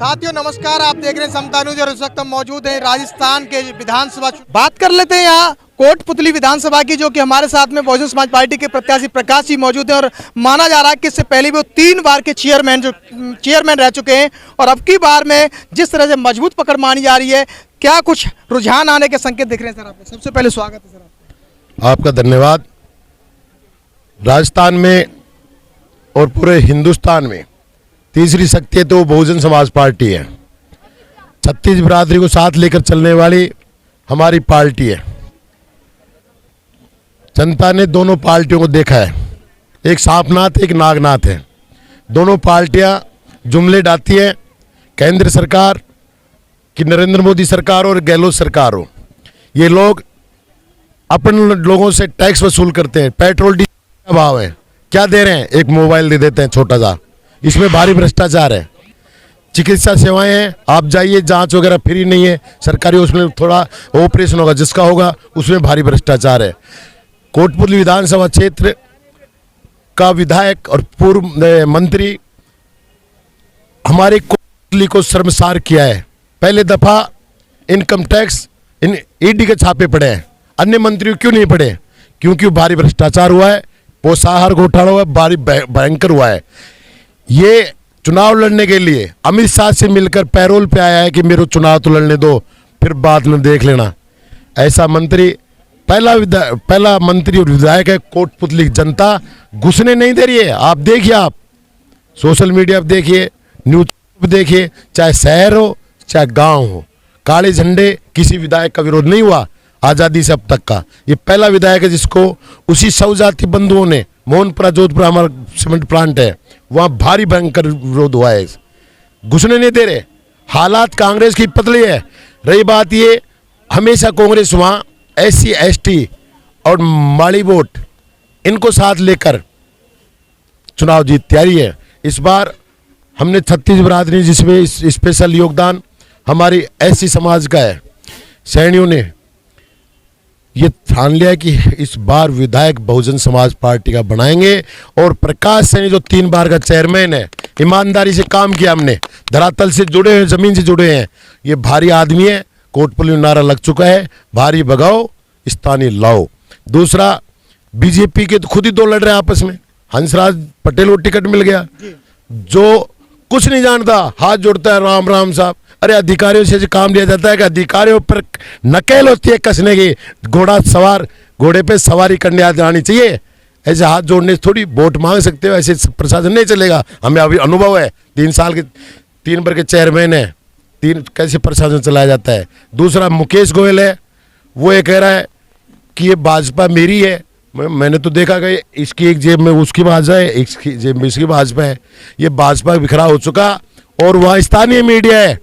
साथियों नमस्कार, आप देख रहे हैं समता न्यूज और इस वक्त हम मौजूद हैं राजस्थान के विधानसभा। बात कर लेते हैं यहाँ कोटपुतली विधानसभा की, जो कि हमारे साथ में बहुजन समाज पार्टी के प्रत्याशी प्रकाश जी मौजूद हैं और माना जा रहा है कि इससे पहले भी वो 3 बार के चेयरमैन रह चुके हैं और अब की बार में जिस तरह से मजबूत पकड़ मानी जा रही है, क्या कुछ रुझान आने के संकेत दिख रहे हैं सर आपको? सबसे पहले स्वागत है सर आपका। धन्यवाद। राजस्थान में और पूरे हिंदुस्तान में तीसरी शक्ति है तो बहुजन समाज पार्टी है। छत्तीस बिरादरी को साथ लेकर चलने वाली हमारी पार्टी है। जनता ने दोनों पार्टियों को देखा है, एक सांपनाथ एक नागनाथ है। दोनों पार्टियां जुमले डालती हैं, केंद्र सरकार की नरेंद्र मोदी सरकार और गहलोत सरकार हो, ये लोग अपने लोगों से टैक्स वसूल करते हैं। पेट्रोल डीजल का भाव है, क्या दे रहे हैं? एक मोबाइल दे देते हैं छोटा सा, इसमें भारी भ्रष्टाचार है। चिकित्सा सेवाएं हैं, आप जाइए, जांच वगैरह फ्री नहीं है सरकारी, उसमें थोड़ा ऑपरेशन होगा जिसका होगा उसमें भारी भ्रष्टाचार है। कोटपुतली विधानसभा क्षेत्र का विधायक और पूर्व मंत्री हमारे कोटपुतली को शर्मसार किया है। पहले दफा इनकम टैक्स ईडी के छापे पड़े हैं, अन्य मंत्रियों क्यों नहीं पड़े? क्योंकि भारी भ्रष्टाचार हुआ है, पोषाहार घोटाला हुआ है, भारी भयंकर हुआ है। ये चुनाव लड़ने के लिए अमित शाह से मिलकर पैरोल पे आया है कि मेरे चुनाव तो लड़ने दो, फिर बाद में देख लेना। ऐसा मंत्री पहला मंत्री और विधायक है। कोटपुतली जनता घुसने नहीं दे रही है। आप देखिए, आप सोशल मीडिया पर देखिए, न्यूज पर देखिए, चाहे शहर हो चाहे गांव हो, काले झंडे किसी विधायक का विरोध नहीं हुआ आज़ादी से अब तक का। ये पहला विधायक है जिसको उसी सौ जाति बंधुओं ने, मोहनपुरा जोधपुरा हमारा सीमेंट प्लांट है, वहाँ भारी भयंकर विरोध हुआ है। घुसने नहीं दे रहे। हालात कांग्रेस की पतली है। रही बात ये, हमेशा कांग्रेस वहाँ SC ST और माड़ी वोट इनको साथ लेकर चुनाव जीतती आ रही है। इस बार हमने छत्तीस बिरादरी, जिसमें स्पेशल योगदान हमारी SC समाज का है, सैनियों ने ये ठान लिया कि इस बार विधायक बहुजन समाज पार्टी का बनाएंगे। और प्रकाश सैनी जो 3 बार का चेयरमैन है, ईमानदारी से काम किया, हमने धरातल से जुड़े हैं, जमीन से जुड़े हैं। ये भारी आदमी है। कोटपुतली में नारा लग चुका है, भारी भगाओ स्थानीय लाओ। दूसरा, बीजेपी के तो खुद ही 2 लड़ रहे हैं आपस में। हंसराज पटेल को टिकट मिल गया, जो कुछ नहीं जानता हाथ जोड़ता है, राम राम साहब। अरे अधिकारियों से काम लिया जाता है कि अधिकारियों पर नकेल होती है कसने की। घोड़े पे सवारी करने आनी चाहिए, ऐसे हाथ जोड़ने से थोड़ी वोट मांग सकते हो। ऐसे प्रशासन नहीं चलेगा। हमें अभी अनुभव है, 3 साल के 3 बार के चेयरमैन है, कैसे प्रशासन चलाया जाता है। दूसरा, मुकेश गोयल है, वो ये कह रहा है कि ये भाजपा मेरी है। मैंने तो देखा कि इसकी एक जेब में उसकी भाजपा है, इसकी जेब में इसकी भाजपा है। ये भाजपा बिखरा हो चुका। और वहाँ स्थानीय मीडिया है,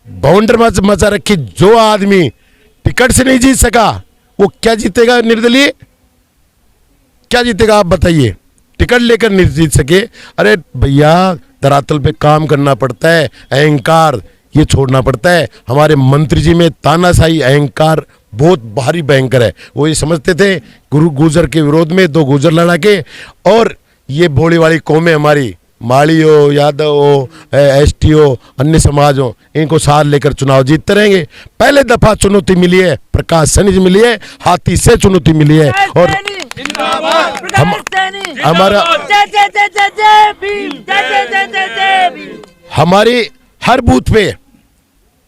बाउंडर मचा रखी। जो आदमी टिकट से नहीं जीत सका वो क्या जीतेगा? निर्दलीय क्या जीतेगा? आप बताइए। टिकट लेकर नहीं जीत सके। अरे भैया, धरातल पे काम करना पड़ता है, अहंकार ये छोड़ना पड़ता है। हमारे मंत्री जी में तानाशाही अहंकार बहुत भारी भयंकर है। वो ये समझते थे गुरु गुजर के विरोध में 2 गुजर लड़ा के, और ये भोली वाली कौमें हमारी, माली हो, यादव हो, ST हो, अन्य समाज हो, इनको साथ लेकर चुनाव जीतते रहेंगे। पहले दफा चुनौती मिली है, प्रकाश सैनी से मिली है, हाथी से चुनौती मिली है। और हमारी हर बूथ पे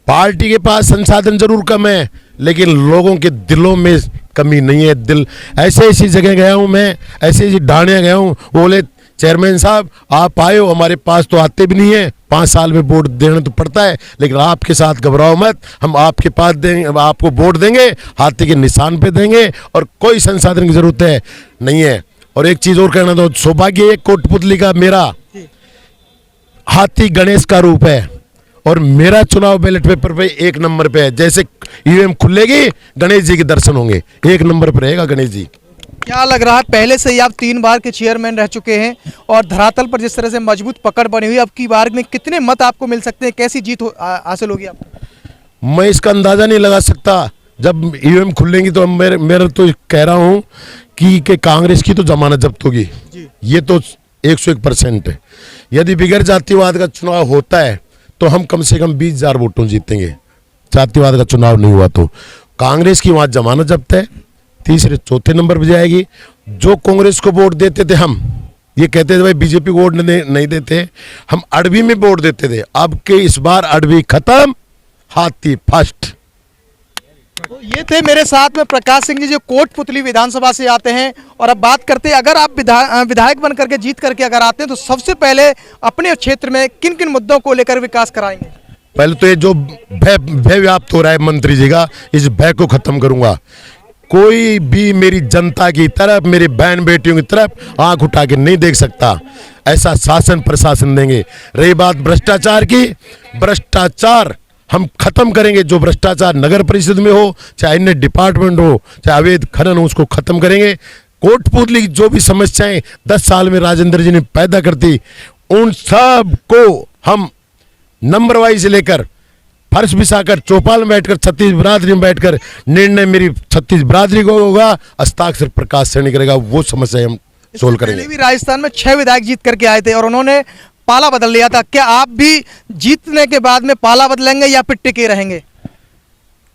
पार्टी के पास संसाधन जरूर कम है, लेकिन लोगों के दिलों में कमी नहीं है। दिल ऐसी जगह गया हूँ मैं, ऐसी ढाणियाँ गया हूँ, बोले चेयरमैन साहब आप आए हो, हमारे पास तो आते भी नहीं है, 5 साल में वोट देना तो पड़ता है, लेकिन आपके साथ घबराओ मत, हम आपके पास देंगे, आपको वोट देंगे, हाथी के निशान पे देंगे, और कोई संसाधन की जरूरत है नहीं है। और एक चीज और कहना तो, सौभाग्य है कोटपुतली का, मेरा हाथी गणेश का रूप है और मेरा चुनाव बैलेट पेपर पे 1 नंबर पे है। जैसे EVM खुलेगी, गणेश जी के दर्शन होंगे, 1 नंबर पर रहेगा गणेश जी। क्या लग रहा है, पहले से ही आप 3 बार के चेयरमैन रह चुके हैं और धरातल पर जिस तरह से मजबूत पकड़ बनी हुई, अब की बार में कितने मत आपको मिल सकते हैं? कैसी जीत हासिल होगी आपको? मैं इसका अंदाजा नहीं लगा सकता। जब EVM खुलेंगी तो मेरा तो कह रहा हूँ कि कांग्रेस की तो जमानत जब्त होगी, ये तो 101% है। यदि बिगड़ जातिवाद का चुनाव होता है तो हम कम से कम 20,000 वोटों जीतेंगे, जातिवाद का चुनाव नहीं हुआ तो। कांग्रेस की वहाँ जमानत जब्त है, तीसरे चौथे नंबर पर जाएगी। जो कांग्रेस को वोट देते थे, हम ये कहते थे भाई बीजेपी को वोट नहीं देते, हम अडवी में वोट देते थे। अब के इस बार अडवी खत्म, हाथी फर्स्ट। तो ये थे मेरे साथ में प्रकाश सिंह जी जो कोटपुतली विधानसभा से आते हैं। और अब बात करते हैं, अगर आप विधायक बन करके जीत करके अगर आते हैं तो सबसे पहले अपने क्षेत्र में किन किन मुद्दों को लेकर विकास कराएंगे? पहले तो ये जो भय व्याप्त हो रहा है मंत्री जी का, इस भय को खत्म करूंगा। कोई भी मेरी जनता की तरफ, मेरी बहन बेटियों की तरफ आंख उठा के नहीं देख सकता, ऐसा शासन प्रशासन देंगे। रही बात भ्रष्टाचार की, भ्रष्टाचार हम खत्म करेंगे। जो भ्रष्टाचार नगर परिषद में हो, चाहे अन्य डिपार्टमेंट हो, चाहे अवैध खनन हो, उसको खत्म करेंगे। कोटपुतली की जो भी समस्याएं 10 साल में राजेंद्र जी ने पैदा कर दी, उन सब को हम नंबर वाइज लेकर फर्श बिछाकर चौपाल में बैठकर, छत्तीस बिरादरी में बैठकर निर्णय मेरी छत्तीस बिरादरी को होगा, हस्ताक्षर प्रकाश सैनी करेगा, वो समस्या हम सोल्व करेंगे। भी राजस्थान में 6 विधायक जीत करके आए थे और उन्होंने पाला बदल लिया था। क्या आप भी जीतने के बाद में पाला बदलेंगे या फिर टिके रहेंगे?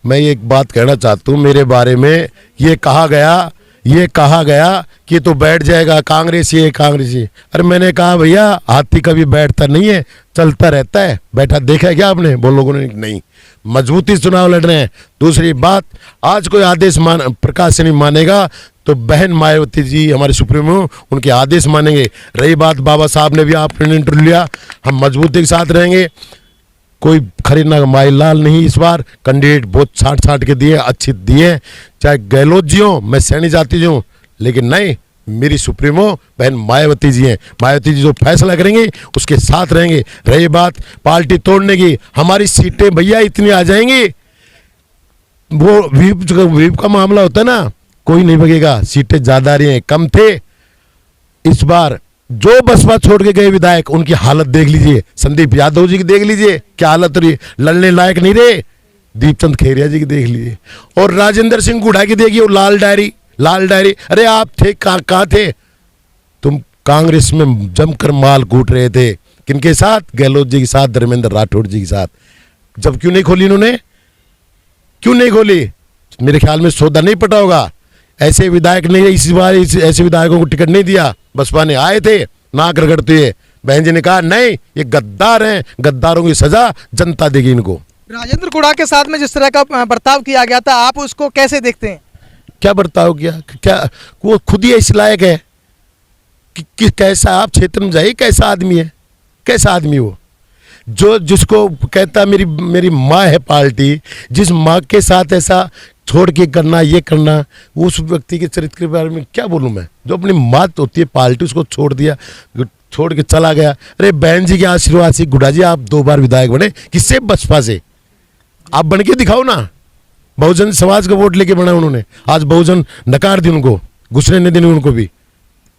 मैं एक बात कहना चाहता हूँ, मेरे बारे में ये कहा गया कि तो बैठ जाएगा कांग्रेस, ये कांग्रेस ये। अरे मैंने कहा भैया, हाथी कभी बैठता नहीं है, चलता रहता है। बैठा देखा है क्या आपने? वो लोगों ने नहीं, मजबूती से चुनाव लड़ रहे हैं। दूसरी बात, आज कोई आदेश प्रकाश से नहीं मानेगा तो बहन मायावती जी हमारे सुप्रीमो, उनके आदेश मानेंगे। रही बात बाबा साहब ने भी आपने इंटरव्यू लिया, हम मजबूती के साथ रहेंगे। कोई खरीदना माईलाल नहीं, इस बार कैंडिडेट बहुत छाट के दिए, अच्छी दिए, चाहे गहलोत जी हो, मैं सैनी जाति जी हूँ, लेकिन नहीं, मेरी सुप्रीमो बहन मायावती जी हैं। मायावती जी जो फैसला करेंगे उसके साथ रहेंगे। रही बात पार्टी तोड़ने की, हमारी सीटें भैया इतनी आ जाएंगी, वो व्हीप का मामला होता है ना, कोई नहीं भगेगा। सीटें ज्यादा आ रही हैं, कम थे। इस बार जो बसपा छोड़ के गए विधायक, उनकी हालत देख लीजिए। संदीप यादव जी की देख लीजिए क्या हालत रही, लड़ने लायक नहीं रहे। दीपचंद खेरिया जी की देख लीजिए, और राजेंद्र सिंह गुढ़ा की देखिए, लाल डायरी। अरे आप थे कहाँ थे तुम? कांग्रेस में जमकर माल कूट रहे थे, किनके साथ? गहलोत जी के साथ, धर्मेंद्र राठौड़ जी के साथ। जब क्यों नहीं खोली इन्होंने? क्यों नहीं खोली? मेरे ख्याल में सौदा नहीं पटा होगा। ऐसे विधायक नहीं, इस बार ऐसे विधायकों को टिकट नहीं दिया। बसपा ने आए थे नाक रगड़ते हुए, बहन जी ने कहा नहीं, ये गद्दार हैं, गद्दारों की सजा जनता देगी इनको। राजेंद्र गुढ़ा के साथ में जिस तरह का बर्ताव किया गया था, आप उसको कैसे देखते हैं? क्या बर्ताव किया? क्या वो खुद ही इस लायक है कि कैसा? आप क्षेत्र में जाइए, कैसा आदमी है, कैसा आदमी वो, जो जिसको कहता मेरी माँ है पार्टी, जिस माँ के साथ ऐसा छोड़ के करना, ये करना, उस व्यक्ति के चरित्र के बारे में क्या बोलूं मैं? जो अपनी माँ होती है पार्टी, उसको छोड़ दिया, छोड़ के चला गया। अरे बहन जी के आशीर्वाद से गुढ़ा जी आप 2 बार विधायक बने, किससे? बसपा से। आप बन के दिखाओ ना। बहुजन समाज का वोट लेके बना उन्होंने, आज बहुजन नकार दी उनको, घुसने नहीं देने उनको भी।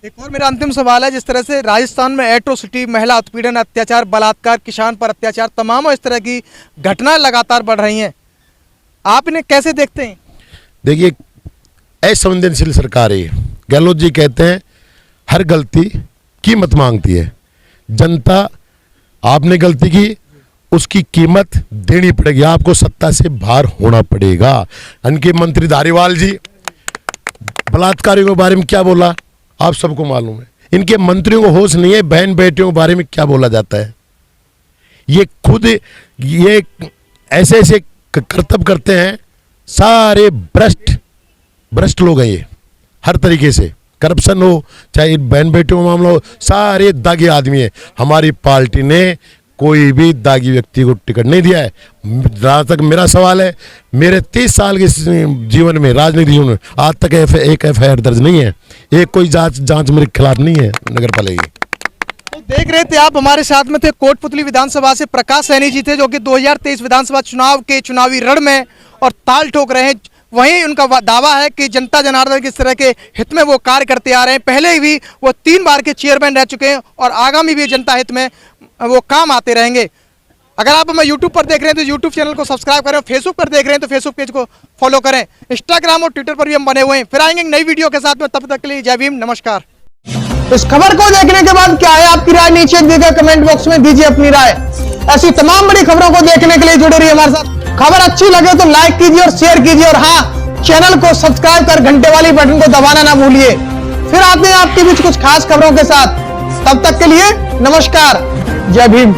एक और मेरा अंतिम सवाल है, जिस तरह से राजस्थान में एट्रोसिटी, महिला उत्पीड़न, अत्याचार, बलात्कार, किसान पर अत्याचार, तमाम इस तरह की घटनाएं लगातार बढ़ रही हैं, आप इन्हें कैसे देखते हैं? देखिए, असंवेदनशील सरकार है। गहलोत जी कहते हैं हर गलती कीमत मांगती है। जनता, आपने गलती की, उसकी कीमत देनी पड़ेगी, आपको सत्ता से बाहर होना पड़ेगा। इनके मंत्री धारीवाल जी बलात्कारियों के बारे में क्या बोला आप सबको मालूम है। इनके मंत्रियों को होश नहीं है, बहन बेटियों के बारे में क्या बोला जाता है। ये खुद ये ऐसे ऐसे करतब करते हैं, सारे भ्रष्ट लोग हैं ये, हर तरीके से। करप्शन हो, चाहे बहन बेटियों का मामला हो, सारे दागी आदमी है। हमारी पार्टी ने कोई भी दागी व्यक्ति को टिकट नहीं दिया है। जहाँ तक मेरा सवाल है, मेरे 30 साल के जीवन में, राजनीतिक जीवन में, आज तक एक FIR दर्ज नहीं है, एक कोई जांच मेरे खिलाफ नहीं है नगर पालिका की। तो देख रहे थे आप, हमारे साथ में थे कोटपुतली विधानसभा से प्रकाश सैनी जी थे, जो कि 2023 विधानसभा चुनाव के चुनावी रण में और ताल ठोक रहे हैं। वहीं उनका दावा है कि जनता जनार्दन किस तरह के हित में वो कार्य करते आ रहे हैं। पहले भी वो 3 बार के चेयरमैन रह चुके हैं और आगामी भी जनता हित में वो काम आते रहेंगे। अगर आप हमें यूट्यूब पर देख रहे हैं तो यूट्यूब चैनल को सब्सक्राइब करें, फेसबुक पर देख रहे हैं तो फेसबुक पेज को फॉलो करें, इंस्टाग्राम और ट्विटर पर भी हम बने हुए हैं। फिर आएंगे नई वीडियो के साथ में, तब तक के लिए जय भीम, नमस्कार। इस खबर को देखने के बाद क्या है आपकी राय, नीचे दिए गए कमेंट बॉक्स में दीजिए अपनी राय। ऐसी तमाम बड़ी खबरों को देखने के लिए जुड़े रहिए हमारे साथ। खबर अच्छी लगे तो लाइक कीजिए और शेयर कीजिए, और हाँ, चैनल को सब्सक्राइब कर घंटे वाली बटन को दबाना ना भूलिए। फिर आते हैं आपके बीच कुछ खास खबरों के साथ। तब तक के लिए नमस्कार, जय भीम।